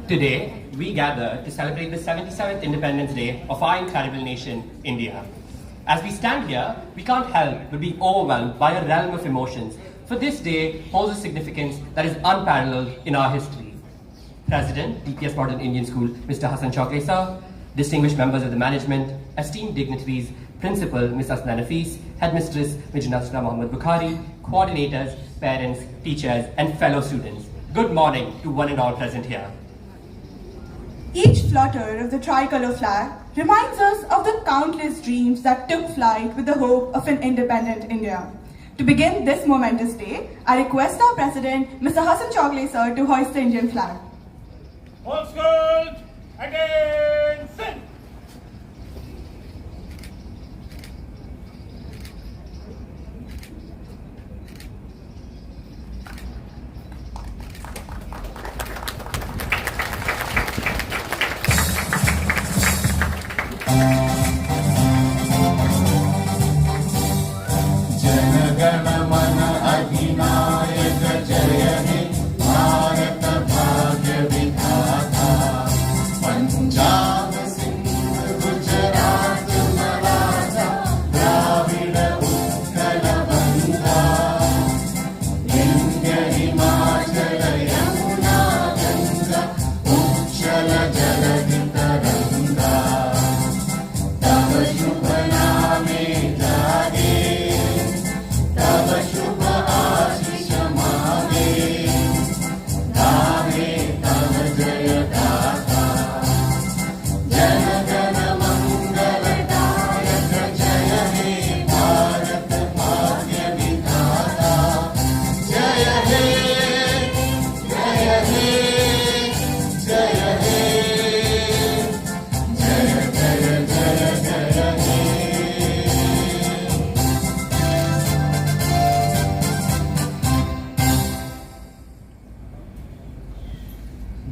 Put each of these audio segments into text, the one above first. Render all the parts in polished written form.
Today, we gather to celebrate the 77th Independence Day of our incredible nation, India. As we stand here, we can't help but be overwhelmed by a realm of emotions, for this day holds a significance that is unparalleled in our history. President, DPS-Modern Indian School, Mr. Hassan Chowdhury sir, distinguished members of the management, esteemed dignitaries, Principal, Ms. Asna Nafis, Headmistress, Ms. Nasra Mohammed Bukhari, coordinators, parents, teachers, and fellow students. Good morning to one and all present here. Each flutter of the tricolor flag reminds us of the countless dreams that took flight with the hope of an independent India. To begin this momentous day, I request our President, Mr. Hassan Chowdhury sir, to hoist the Indian flag. All schools, attention!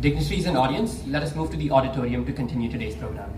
Dignitaries and audience, let us move to the auditorium to continue today's program.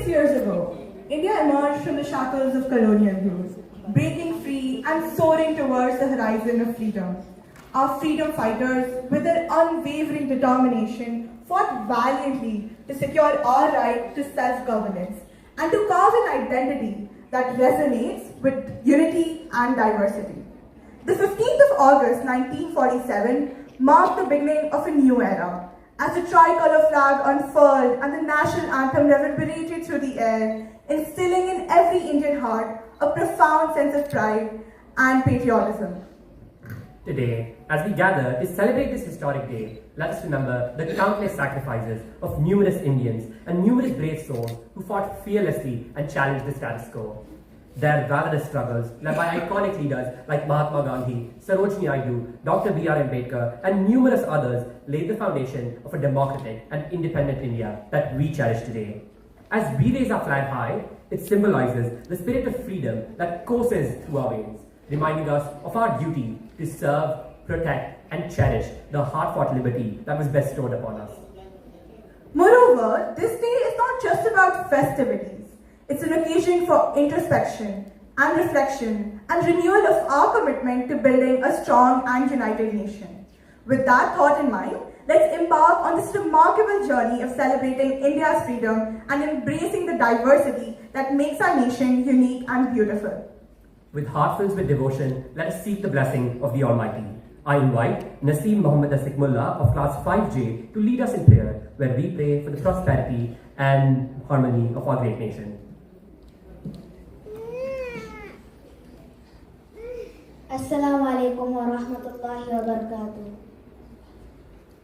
Years ago, India emerged from the shackles of colonial rule, breaking free free and soaring towards the horizon of freedom. Our freedom fighters, with their unwavering determination, fought valiantly to secure our right to self-governance and to carve an identity that resonates with unity and diversity. The 15th of August 1947 marked the beginning of a new era, as the tricolour flag unfurled and the national anthem reverberated through the air, instilling in every Indian heart a profound sense of pride and patriotism. Today, as we gather to celebrate this historic day, let us remember the countless sacrifices of numerous Indians and numerous brave souls who fought fearlessly and challenged the status quo. Their valorous struggles, led by iconic leaders like Mahatma Gandhi, Sarojini Naidu, Dr. B.R. Ambedkar, and numerous others, laid the foundation of a democratic and independent India that we cherish today. As we raise our flag high, it symbolizes the spirit of freedom that courses through our veins, reminding us of our duty to serve, protect, and cherish the hard-fought liberty that was bestowed upon us. Moreover, this day is not just about festivities. It's an occasion for introspection and reflection and renewal of our commitment to building a strong and united nation. With that thought in mind, let's embark on this remarkable journey of celebrating India's freedom and embracing the diversity that makes our nation unique and beautiful. With heart filled with devotion, let us seek the blessing of the Almighty. I invite Naseem Muhammad Asik Mullah of Class 5J to lead us in prayer, where we pray for the prosperity and harmony of our great nation. Assalamu alaikum wa rahmatullahi wa barakatuh.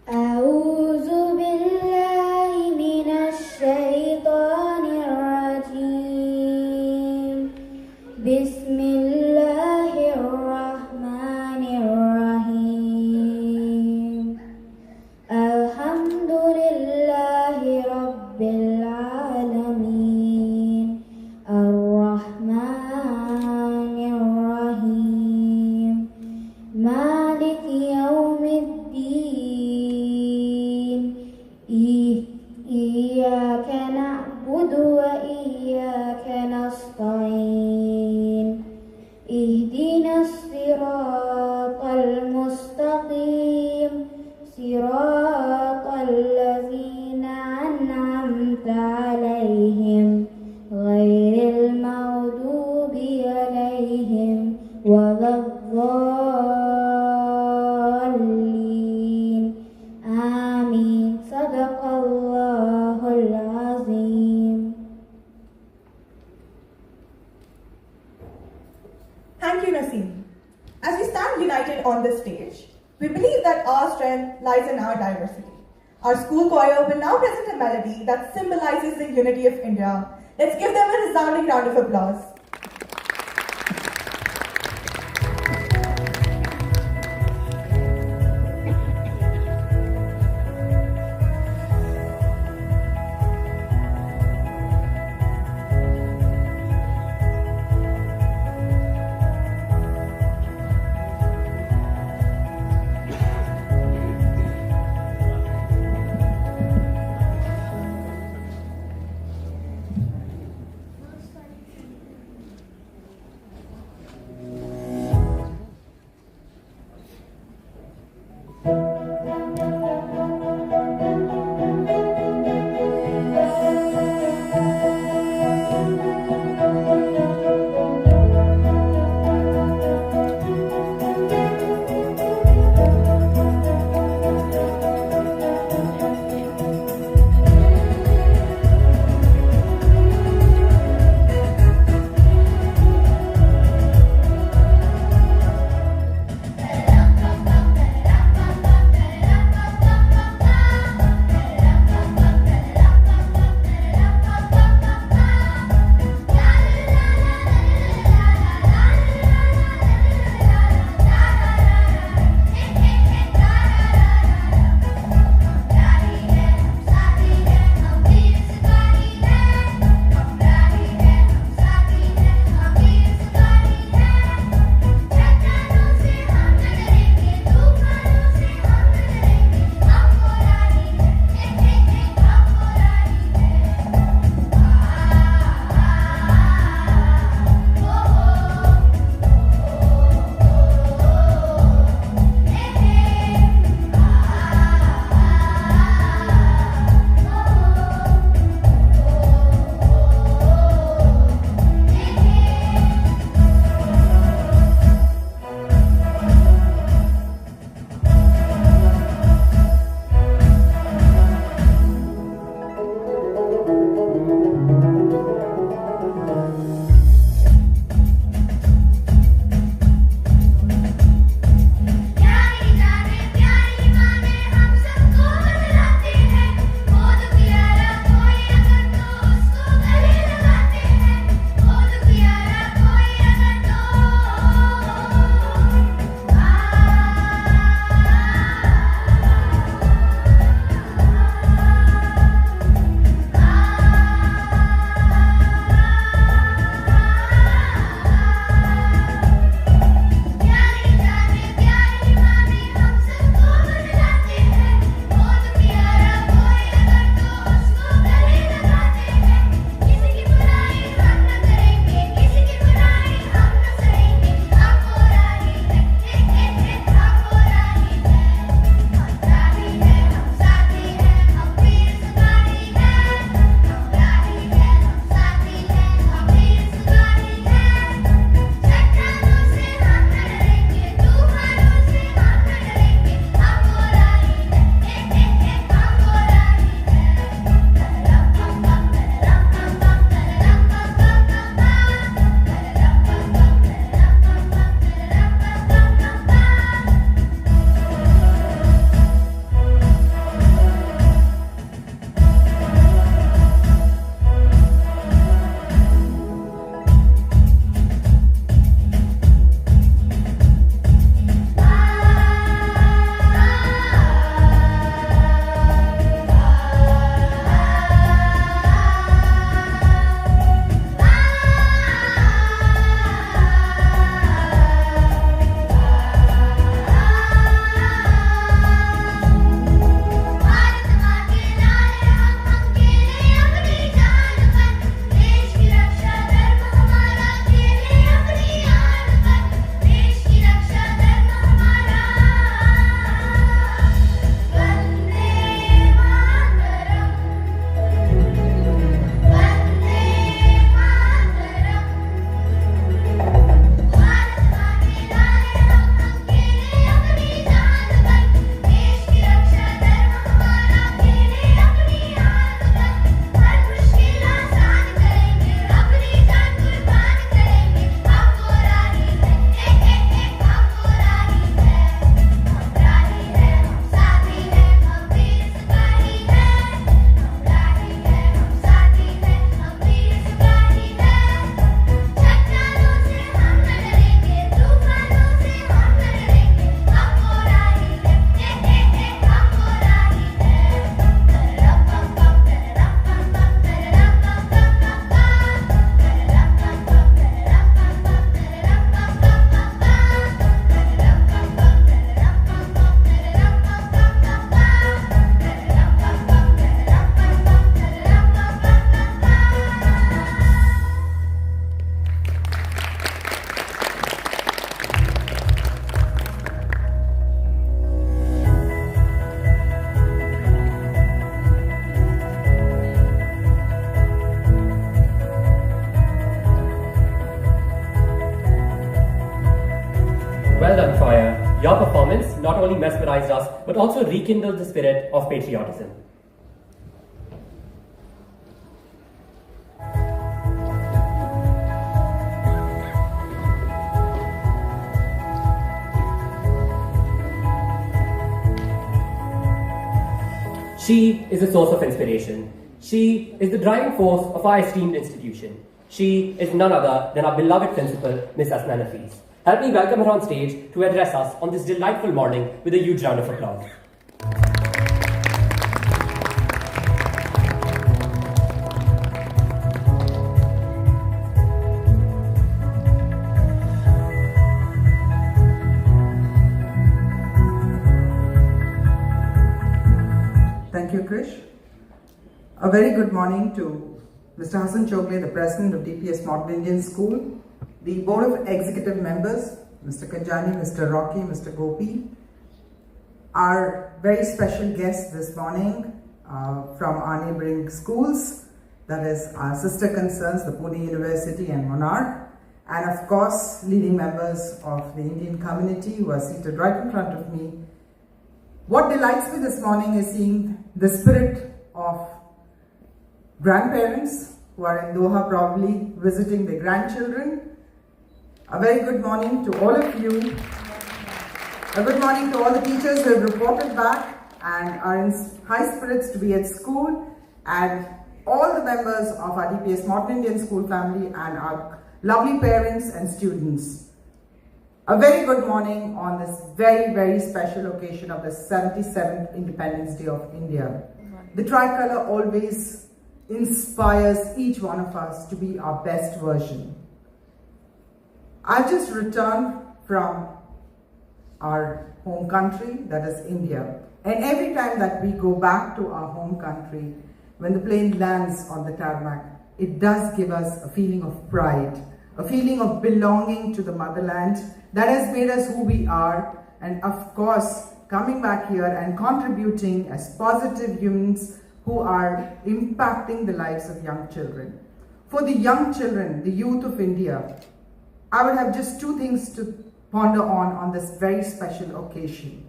A'udhu billahi minash shaitanir rajim. Bismillahir rahmanir rahim. Alhamdulillahi rabbil alamin. Ar-Rahmanir Rahim. Malik Yawmiddin. Iyyaka na'budu wa iyyaka nasta'in. Ihdinas siratal mustaqim. Siratal ladzina an'amta 'alaihim. Ghairil maghdubi 'alaihim waladdallin. Amin. Sadaqallahul azim. Thank you, Naseem. As we stand united on this stage, we believe that our strength lies in our diversity. Our school choir will now present a melody that symbolizes the unity of India. Let's give them a resounding round of applause. Well done, Troya. Your performance not only mesmerized us, but also rekindled the spirit of patriotism. She is a source of inspiration. She is the driving force of our esteemed institution. She is none other than our beloved principal, Miss Asma Nafiz. Help me welcome her on stage to address us on this delightful morning with a huge round of applause. Thank you, Krish. A very good morning to Mr. Hassan Chogle, the President of DPS-Modern Indian School, the Board of Executive Members, Mr. Kanjani, Mr. Rocky, Mr. Gopi, our very special guests this morning from our neighboring schools, that is our sister concerns, the Pune University and Monarch, and of course, leading members of the Indian community who are seated right in front of me. What delights me this morning is seeing the spirit of grandparents who are in Doha probably visiting their grandchildren. A very good morning to all of you. A good morning to all the teachers who have reported back and are in high spirits to be at school, and all the members of our DPS-Modern Indian School family and our lovely parents and students. A very good morning on this very, very special occasion of the 77th Independence Day of India. The tricolour always inspires each one of us to be our best version. I've just returned from our home country, that is India. And every time that we go back to our home country, when the plane lands on the tarmac, it does give us a feeling of pride, a feeling of belonging to the motherland that has made us who we are, and of course, coming back here and contributing as positive humans who are impacting the lives of young children. For the young children, the youth of India, I would have just two things to ponder on this very special occasion.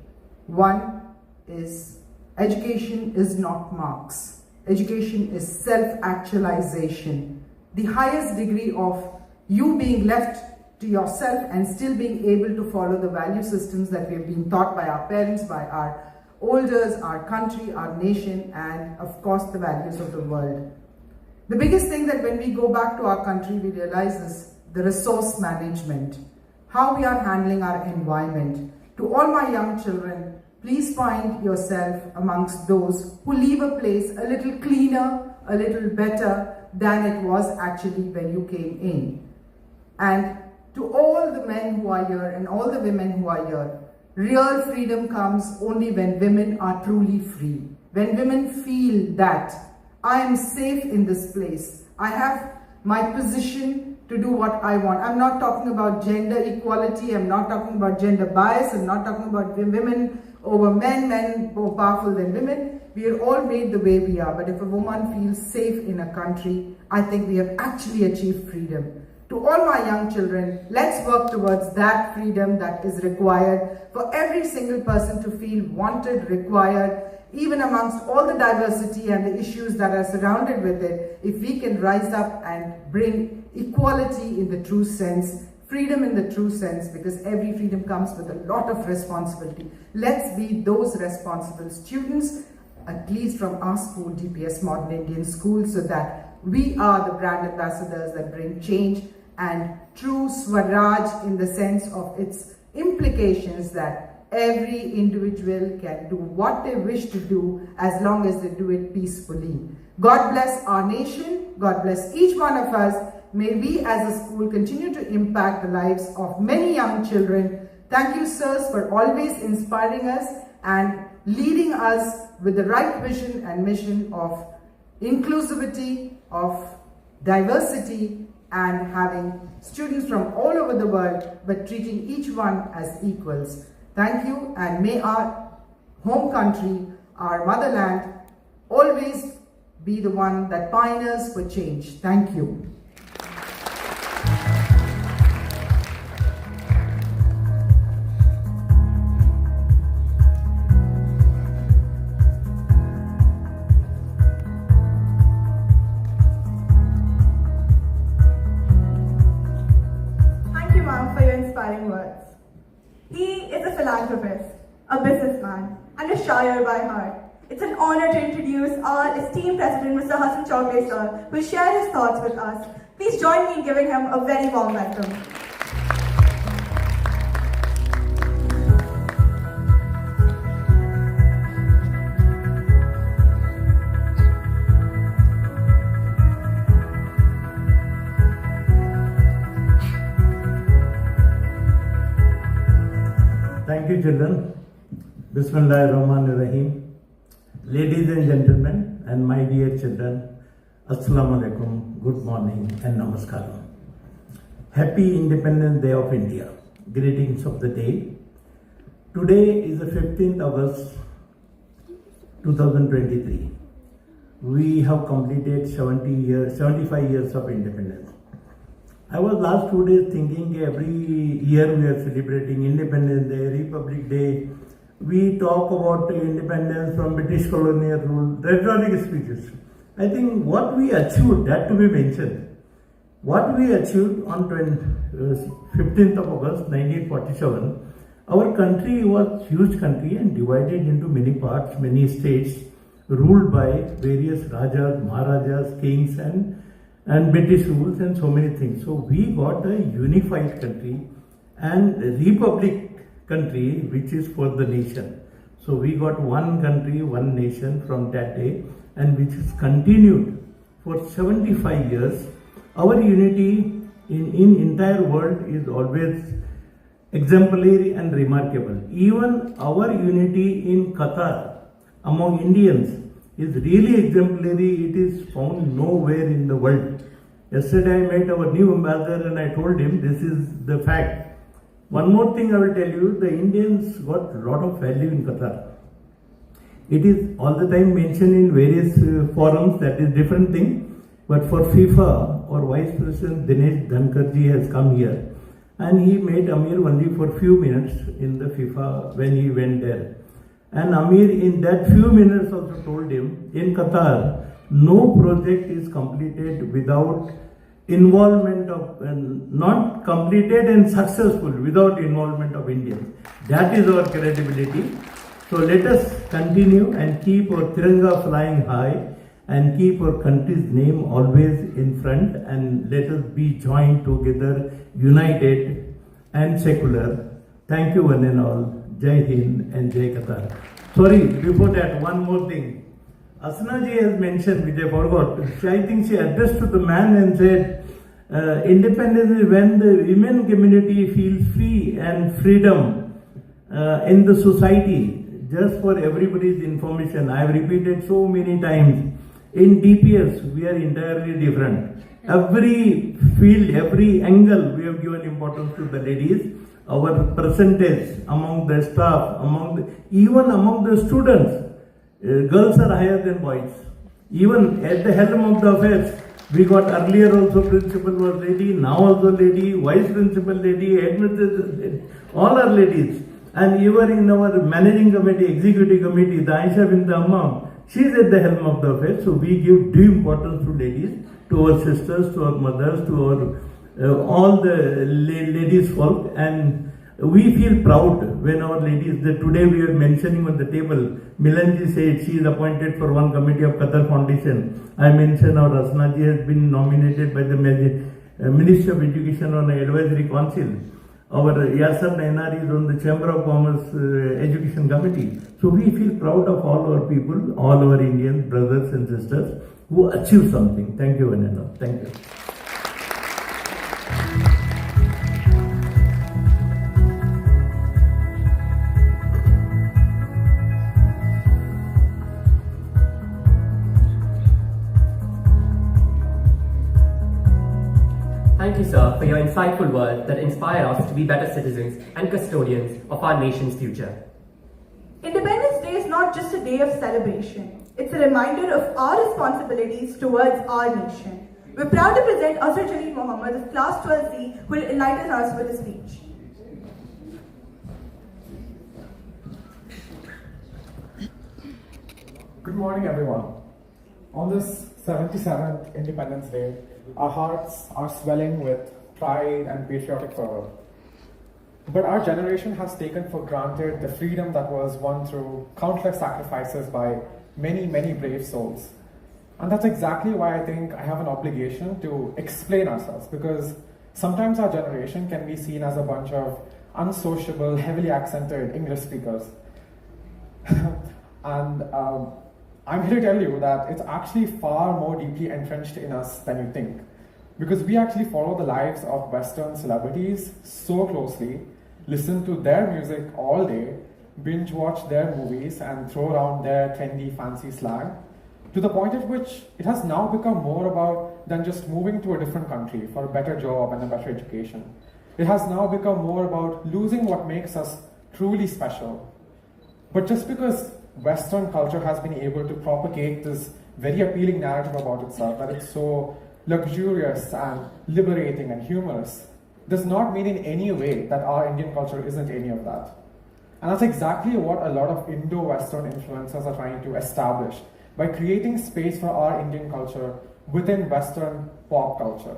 One is education is not marks. Education is self-actualization. The highest degree of you being left to yourself and still being able to follow the value systems that we have been taught by our parents, by our elders, our country, our nation, and of course the values of the world. The biggest thing that when we go back to our country, we realize is the resource management, how we are handling our environment. To all my young children, please find yourself amongst those who leave a place a little cleaner, a little better than it was actually when you came in. And to all the men who are here and all the women who are here, real freedom comes only when women are truly free. When women feel that I am safe in this place, I have my position to do what I want. I'm not talking about gender equality, I'm not talking about gender bias, I'm not talking about women over men, men more powerful than women. We are all made the way we are, but if a woman feels safe in a country, I think we have actually achieved freedom. To all my young children, let's work towards that freedom that is required for every single person to feel wanted, required, even amongst all the diversity and the issues that are surrounded with it. If we can rise up and bring equality in the true sense, freedom in the true sense, because every freedom comes with a lot of responsibility. Let's be those responsible students, at least from our school, DPS-Modern Indian School, so that we are the brand ambassadors that bring change and true Swaraj in the sense of its implications that every individual can do what they wish to do as long as they do it peacefully. God bless our nation. God bless each one of us. May we as a school continue to impact the lives of many young children. Thank you, sirs, for always inspiring us and leading us with the right vision and mission of inclusivity, of diversity, and having students from all over the world, but treating each one as equals. Thank you, and may our home country, our motherland, always be the one that pioneers for change. Thank you. He is a philanthropist, a businessman, and a shire by heart. It's an honor to introduce our esteemed President, Mr. Hassan Chaudhry sir, who will share his thoughts with us. Please join me in giving him a very warm welcome. Thank you, children. Bismillahirrahmanirrahim. Ladies and gentlemen, and my dear children, Assalamu alaikum, good morning and namaskaram. Happy Independence Day of India. Greetings of the day. Today is the 15th August 2023. We have completed 75 years of independence. I was last 2 days thinking every year we are celebrating Independence Day, Republic Day. We talk about independence from British colonial rule, rhetoric speeches. I think what we achieved, that to be mentioned. What we achieved on 15th of August 1947, our country was huge country and divided into many parts, many states, ruled by various Rajas, Maharajas, kings and British rules and so many things. So we got a unified country and a republic country which is for the nation. So we got one country, one nation from that day, and which is continued for 75 years. Our unity in entire world is always exemplary and remarkable. Even our unity in Qatar among Indians is really exemplary. It is found nowhere in the world. Yesterday I met our new ambassador and I told him this is the fact. One more thing I will tell you, the Indians got a lot of value in Qatar. It is all the time mentioned in various forums, that is different thing. But for FIFA, our Vice President Dinesh Dhankarji has come here and he made Amir only for few minutes in the FIFA when he went there. And Amir in that few minutes also told him, in Qatar, no project is completed without involvement of, not completed and successful without involvement of Indians. That is our credibility. So let us continue and keep our Tiranga flying high and keep our country's name always in front, and let us be joined together, united and secular. Thank you one and all. Jai Hind and Jai Qatar. Sorry, before that, one more thing. Asna ji has mentioned, which I forgot, I think she addressed to the man and said, independence is when the women community feels free and freedom in the society. Just for everybody's information, I have repeated so many times, in DPS we are entirely different. Every field, every angle we have given importance to the ladies. Our percentage among the staff, even among the students, girls are higher than boys. Even at the helm of the affairs, we got earlier also principal was lady, now also lady, vice principal lady, administrator lady, all are ladies. And even in our managing committee, executive committee, the Aisha Binta Amma, she is at the helm of the affairs. So we give due importance to ladies, to our sisters, to our mothers, to our all the ladies folk, and we feel proud when our ladies, today we are mentioning on the table, Milanji said she is appointed for one committee of Qatar Foundation. I mentioned our Asnaji has been nominated by the Ministry of Education on an advisory council. Our Yasser Nainar is on the Chamber of Commerce Education Committee. So we feel proud of all our people, all our Indian brothers and sisters who achieve something. Thank you, Vanessa. Thank you. Thank you, sir, for your insightful words that inspire us to be better citizens and custodians of our nation's future. Independence Day is not just a day of celebration. It's a reminder of our responsibilities towards our nation. We're proud to present Azhar Jaleel Mohammed of Class 12C, who will enlighten us with a speech. Good morning, everyone. On this 77th Independence Day, our hearts are swelling with pride and patriotic fervor. But our generation has taken for granted the freedom that was won through countless sacrifices by many, many brave souls. And that's exactly why I think I have an obligation to explain ourselves, because sometimes our generation can be seen as a bunch of unsociable, heavily accented English speakers. And I'm here to tell you that it's actually far more deeply entrenched in us than you think, because we actually follow the lives of Western celebrities so closely, listen to their music all day, binge watch their movies, and throw around their trendy, fancy slang, to the point at which it has now become more about than just moving to a different country for a better job and a better education. It has now become more about losing what makes us truly special. But just because Western culture has been able to propagate this very appealing narrative about itself, that it's so luxurious and liberating and humorous, does not mean in any way that our Indian culture isn't any of that. And that's exactly what a lot of Indo-Western influencers are trying to establish by creating space for our Indian culture within Western pop culture.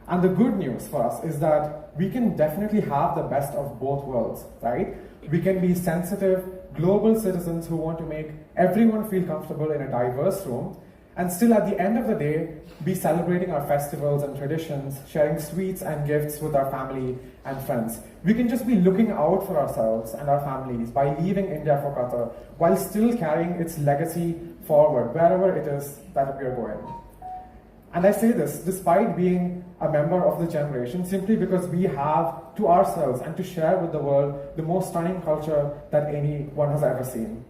And the good news for us is that we can definitely have the best of both worlds, right? We can be sensitive, global citizens who want to make everyone feel comfortable in a diverse room, and still at the end of the day, be celebrating our festivals and traditions, sharing sweets and gifts with our family and friends. We can just be looking out for ourselves and our families by leaving India for Qatar, while still carrying its legacy forward, wherever it is that we are going. And I say this despite being a member of the generation, simply because we have to ourselves and to share with the world the most stunning culture that anyone has ever seen.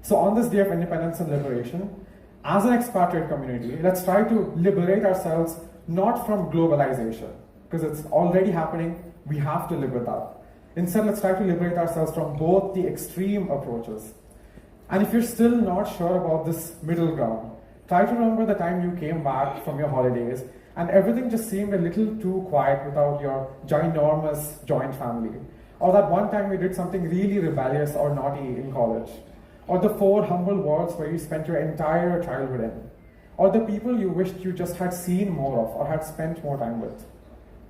So on this day of independence and liberation, as an expatriate community, let's try to liberate ourselves not from globalization, because it's already happening, we have to live with that. Instead, let's try to liberate ourselves from both the extreme approaches. And if you're still not sure about this middle ground, try to remember the time you came back from your holidays and everything just seemed a little too quiet without your ginormous joint family. Or that one time you did something really rebellious or naughty in college. Or the 4 humble worlds where you spent your entire childhood in. Or the people you wished you just had seen more of or had spent more time with.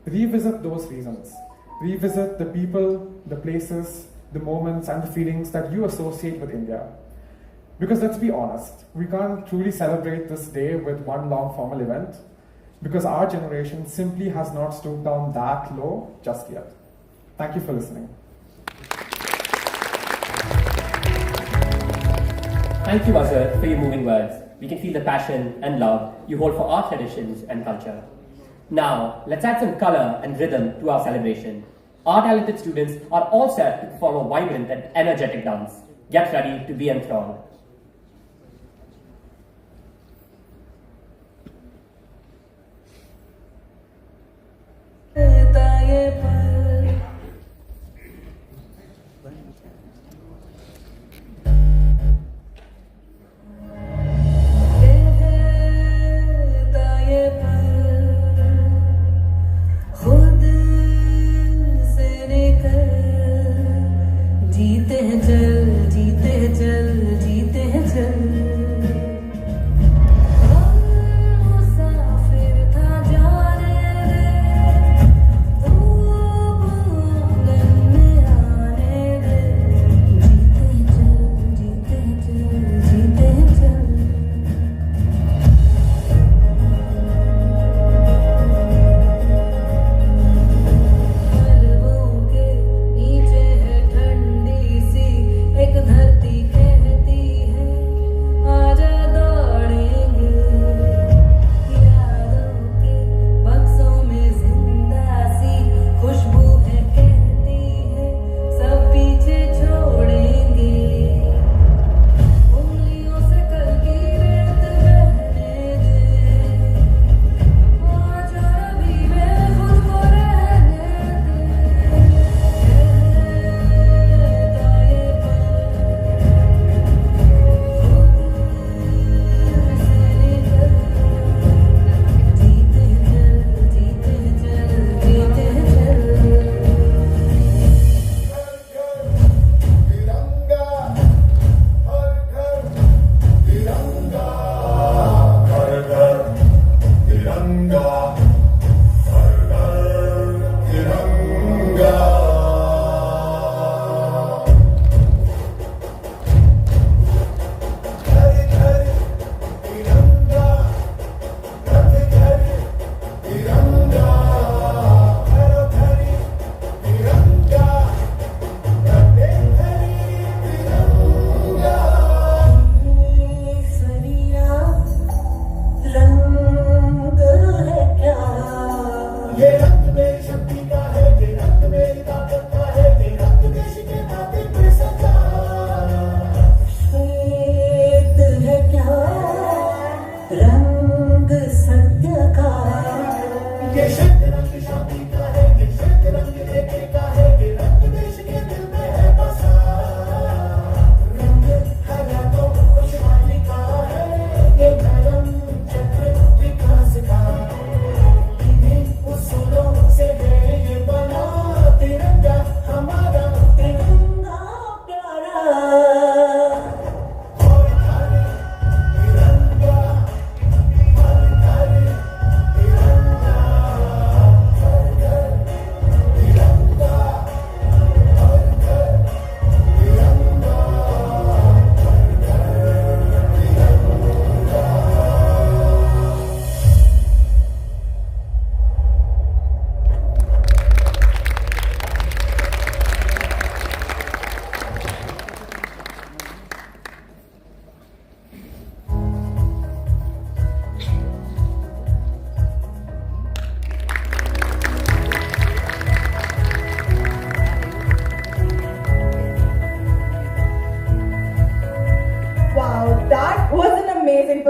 Revisit those reasons. Revisit the people, the places, the moments and the feelings that you associate with India. Because let's be honest, we can't truly celebrate this day with one long formal event, because our generation simply has not stooped down that low just yet. Thank you for listening. Thank you, Azhar, for your moving words. We can feel the passion and love you hold for our traditions and culture. Now, let's add some color and rhythm to our celebration. Our talented students are all set to perform a vibrant and energetic dance. Get ready to be enthralled.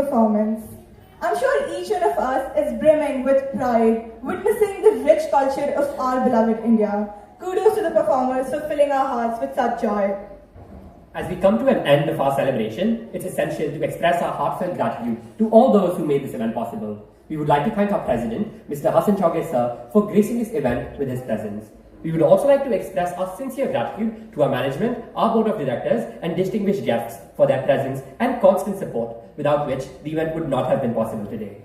performance. I'm sure each one of us is brimming with pride, witnessing the rich culture of our beloved India. Kudos to the performers for filling our hearts with such joy. As we come to an end of our celebration, it's essential to express our heartfelt gratitude to all those who made this event possible. We would like to thank our President, Mr. Hassan Chowge sir, for gracing this event with his presence. We would also like to express our sincere gratitude to our management, our board of directors, and distinguished guests for their presence and constant support, without which the event would not have been possible today.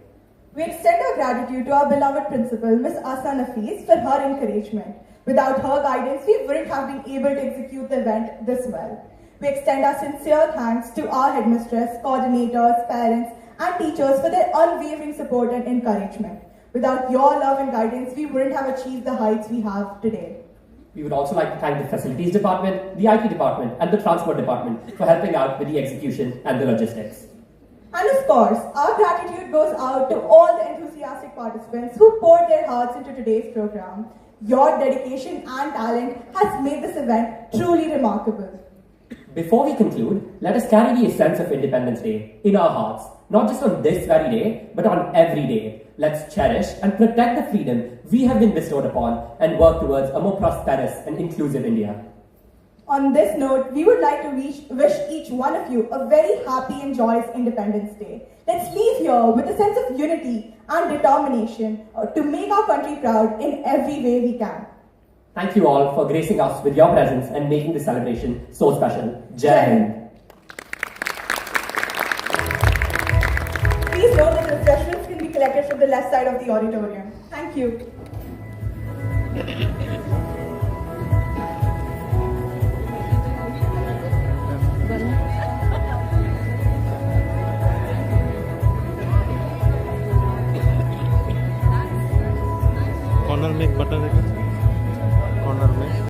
We extend our gratitude to our beloved principal, Ms. Asa Nafis, for her encouragement. Without her guidance, we wouldn't have been able to execute the event this well. We extend our sincere thanks to our headmistress, coordinators, parents, and teachers for their unwavering support and encouragement. Without your love and guidance, we wouldn't have achieved the heights we have today. We would also like to thank the Facilities Department, the IT Department, and the Transport Department for helping out with the execution and the logistics. And of course, our gratitude goes out to all the enthusiastic participants who poured their hearts into today's program. Your dedication and talent has made this event truly remarkable. Before we conclude, let us carry the essence of Independence Day in our hearts, not just on this very day, but on every day. Let's cherish and protect the freedom we have been bestowed upon and work towards a more prosperous and inclusive India. On this note, we would like to wish each one of you a very happy and joyous Independence Day. Let's leave here with a sense of unity and determination to make our country proud in every way we can. Thank you all for gracing us with your presence and making this celebration so special. Jai Hind. Please note that refreshments can be collected from the left side of the auditorium. Thank you. Corner में एक button है